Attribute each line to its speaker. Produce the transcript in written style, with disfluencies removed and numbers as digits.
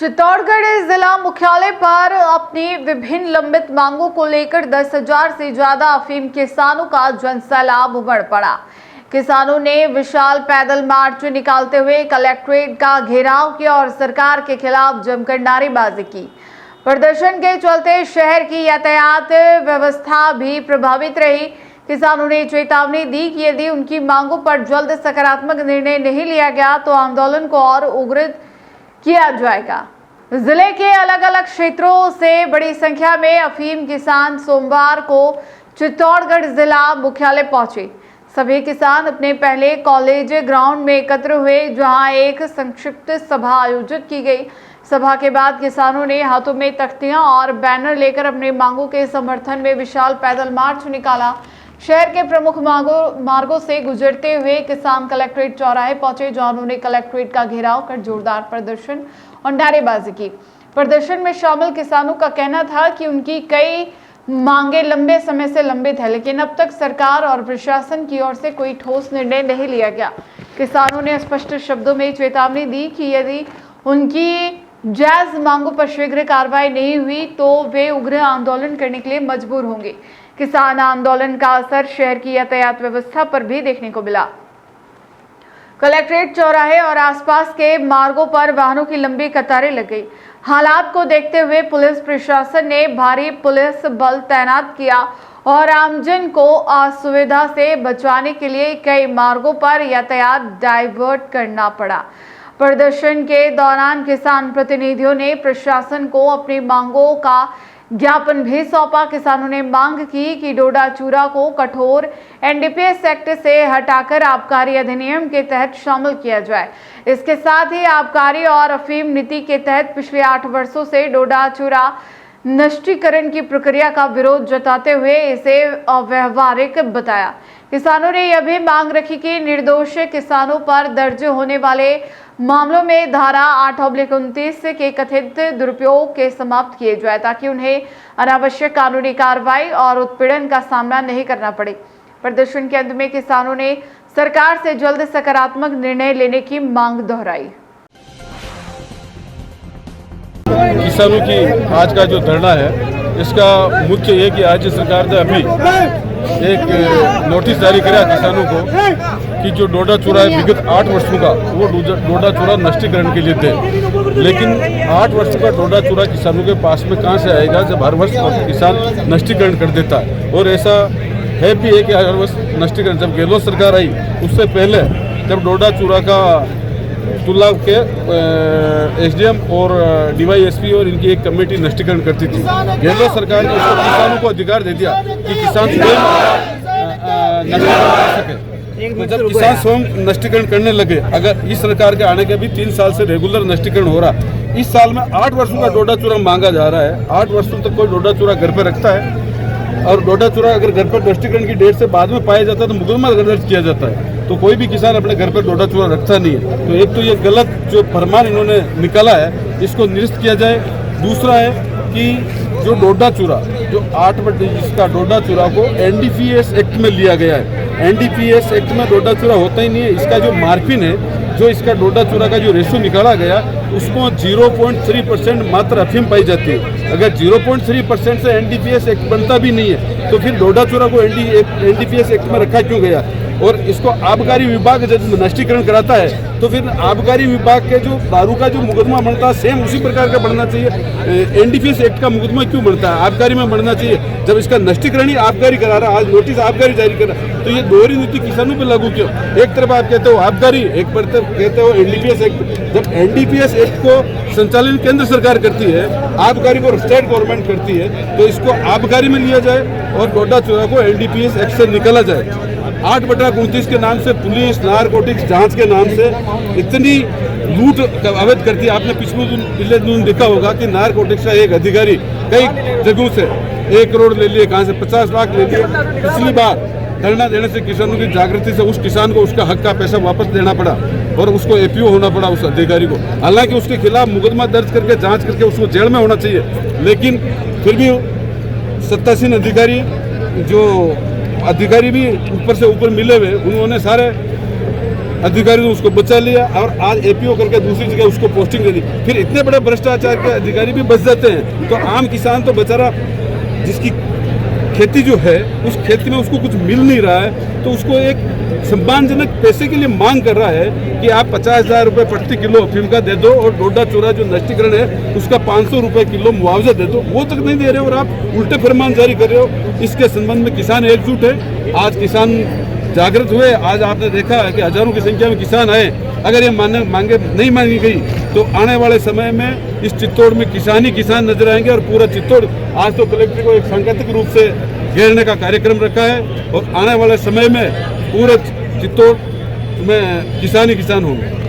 Speaker 1: चित्तौड़गढ़ जिला मुख्यालय पर अपनी विभिन्न लंबित मांगों को लेकर 10,000 से ज्यादा अफीम किसानों का जनसैलाब उमड़ पड़ा। किसानों ने विशाल पैदल मार्च निकालते हुए कलेक्ट्रेट का घेराव किया और सरकार के खिलाफ जमकर नारेबाजी की। प्रदर्शन के चलते शहर की यातायात व्यवस्था भी प्रभावित रही। किसानों ने चेतावनी दी कि यदि उनकी मांगों पर जल्द सकारात्मक निर्णय नहीं लिया गया तो आंदोलन को और उग्र किया जाएगा। जिले के अलग अलग क्षेत्रों से बड़ी संख्या में अफीम किसान सोमवार को चित्तौड़गढ़ जिला मुख्यालय पहुंचे। सभी किसान अपने पहले कॉलेज ग्राउंड में एकत्र हुए, जहां एक संक्षिप्त सभा आयोजित की गई। सभा के बाद किसानों ने हाथों में तख्तियां और बैनर लेकर अपने मांगों के समर्थन में विशाल पैदल मार्च निकाला। शहर के प्रमुख मार्गों से गुजरते हुए किसान कलेक्ट्रेट चौराहे पहुंचे, जहां उन्होंने कलेक्ट्रेट का घेराव कर जोरदार प्रदर्शन और नारेबाजी की। प्रदर्शन में शामिल किसानों का कहना था कि उनकी कई मांगे लंबे समय से लंबित है, लेकिन अब तक सरकार और प्रशासन की ओर से कोई ठोस निर्णय नहीं लिया गया। किसानों ने स्पष्ट शब्दों में चेतावनी दी कि यदि उनकी जायज मांगों पर शीघ्र कार्रवाई नहीं हुई तो वे उग्र आंदोलन करने के लिए मजबूर होंगे। किसान आंदोलन का असर शहर की यातायात व्यवस्था पर भी देखने को मिला। कलेक्ट्रेट चौराहे और आसपास के मार्गों पर वाहनों की लंबी कतारें लग गई। हालात को देखते हुए पुलिस प्रशासन ने भारी पुलिस बल तैनात किया और आमजन को असुविधा से बचाने के लिए कई मार्गों पर यातायात डाइवर्ट करना पड़ा। प्रदर्शन के दौरान किसान प्रतिनिधियों ने प्रशासन को अपनी मांगों का ज्ञापन भी सौंपा। किसानों ने मांग की कि डोडा चूरा को कठोर एनडीपीएस एक्ट से हटाकर आबकारी अधिनियम के तहत शामिल किया जाए। इसके साथ ही आबकारी और अफीम नीति के तहत पिछले 8 वर्षों से डोडा चूरा नष्टीकरण की प्रक्रिया का विरोध जताते हुए इसे अव्यावहारिक बताया। किसानों ने यह भी मांग रखी कि निर्दोष किसानों पर दर्ज होने वाले मामलों में धारा 8/29 के कथित दुरुपयोग के समाप्त किए जाए, ताकि उन्हें अनावश्यक कानूनी कार्रवाई और उत्पीड़न का सामना नहीं करना पड़े। प्रदर्शन के अंत में किसानों ने सरकार से जल्द सकारात्मक निर्णय लेने की मांग दोहराई।
Speaker 2: किसानों की आज का जो धरना है, इसका मुख्य ये कि राज्य सरकार ने अभी एक नोटिस जारी किया किसानों को कि जो डोडा चूरा है विगत 8 वर्षों का, वो डोडा चूरा नष्टीकरण के लिए थे। लेकिन 8 वर्षों का डोडा चूरा किसानों के पास में कहाँ से आएगा जब हर वर्ष किसान नष्टीकरण कर देता है। और ऐसा है भी है कि हर वर्ष नष्टीकरण, जब गहलोत सरकार आई उससे पहले जब डोडा चूरा का तुला के एसडीएम और डीवाईएसपी और इनकी एक कमेटी नष्टीकरण करती थी। गहलोत सरकार ने उसको किसानों को अधिकार दे दिया कि किसान स्वयं नष्टीकरण कर सके। तो जब किसान स्वयं नष्टीकरण करने लगे, अगर इस सरकार के आने के भी 3 साल से रेगुलर नष्टीकरण हो रहा, इस साल में 8 वर्षों का डोडा चूरा मांगा जा रहा है। 8 वर्षों तक कोई डोडा चूरा घर पर रखता है और डोडा चूरा अगर घर पर नष्टीकरण की डेट से बाद में पाया जाता है तो मुकदमा दर्ज किया जाता है। तो कोई भी किसान अपने घर पर डोडा चूरा रखता नहीं है। तो एक तो ये गलत जो फरमान इन्होंने निकाला है, इसको निरस्त किया जाए। दूसरा है कि जो डोडा चूरा जो 8 का डोडा चूरा को एनडीपीएस एक्ट में लिया गया है। एनडीपीएस एक्ट में डोडा चूरा होता ही नहीं है। इसका जो मार्जिन है, जो इसका डोडा चूरा का जो रेशो निकाला गया, उसको 0.3% मात्र अफीम पाई जाती है। अगर 0.3% से एनडीपीएस एक्ट बनता भी नहीं है तो फिर डोडा चूरा को एनडीपीएस एक्ट में रखा क्यों गया? और इसको आबकारी विभाग जब नष्टीकरण कराता है तो फिर आबकारी विभाग के जो दारू का जो मुकदमा बनता है सेम उसी प्रकार का बनना चाहिए। एनडीपीएस एक्ट का मुकदमा क्यों बनता है? आबकारी में बनना चाहिए, जब इसका नष्टीकरण ही आबकारी करा रहा। आज नोटिस आबकारी जारी करा, तो ये दोहरी नीति किसानों पर लागू क्यों? एक तरफ आप कहते हो आबकारी, एक तरफ कहते हो एनडीपीएस एक्ट। जब एनडीपीएस एक्ट को संचालन केंद्र सरकार करती है, आबकारी को स्टेट गवर्नमेंट करती है, तो इसको आबकारी में लिया जाए और डोडा चूरा को एनडीपीएस एक्ट से निकाला जाए। 8/29 के नाम से पुलिस नारकोटिक्स जांच के नाम से इतनी लूट अवैध करती है। आपने पिछले दिन देखा होगा कि नारकोटिक्स का एक अधिकारी कई जगहों से 1 करोड़ ले लिए, कहाँ से 50 लाख ले लिए। पिछली बार धरना देने से किसानों की जागृति से उस किसान को उसका हक का पैसा वापस देना पड़ा और उसको एपीओ होना पड़ा उस अधिकारी को। हालांकि उसके खिलाफ मुकदमा दर्ज करके जांच करके उसको जेल में होना चाहिए, लेकिन फिर भी सत्तासीन अधिकारी जो अधिकारी भी ऊपर से ऊपर मिले हुए, उन्होंने सारे अधिकारी ने उसको बचा लिया और आज एपीओ करके दूसरी जगह उसको पोस्टिंग दे दी। फिर इतने बड़े भ्रष्टाचार के अधिकारी भी बच जाते हैं, तो आम किसान तो बेचारा जिसकी खेती जो है उस खेती में उसको कुछ मिल नहीं रहा है, तो उसको एक सम्मानजनक पैसे के लिए मांग कर रहा है कि आप 50,000 रुपये प्रति किलो अफीम का दे दो और डोडा चूरा जो नष्टीकरण है उसका 500 रुपये किलो मुआवजा दे दो, वो तक नहीं दे रहे हो और आप उल्टे फरमान जारी कर रहे हो। इसके संबंध में किसान एकजुट है, आज किसान जागृत हुए। आज आपने देखा है कि हजारों की संख्या में किसान आए। अगर ये मांगे नहीं मांगी गई तो आने वाले समय में इस चित्तौड़ में किसान ही किसान नजर आएंगे और पूरा चित्तौड़ आज तो कलेक्टर को एक सांकेतिक रूप से घेरने का कार्यक्रम रखा है और आने वाले समय में पूरे चित्तौड़ में किसान ही किसान होंगे।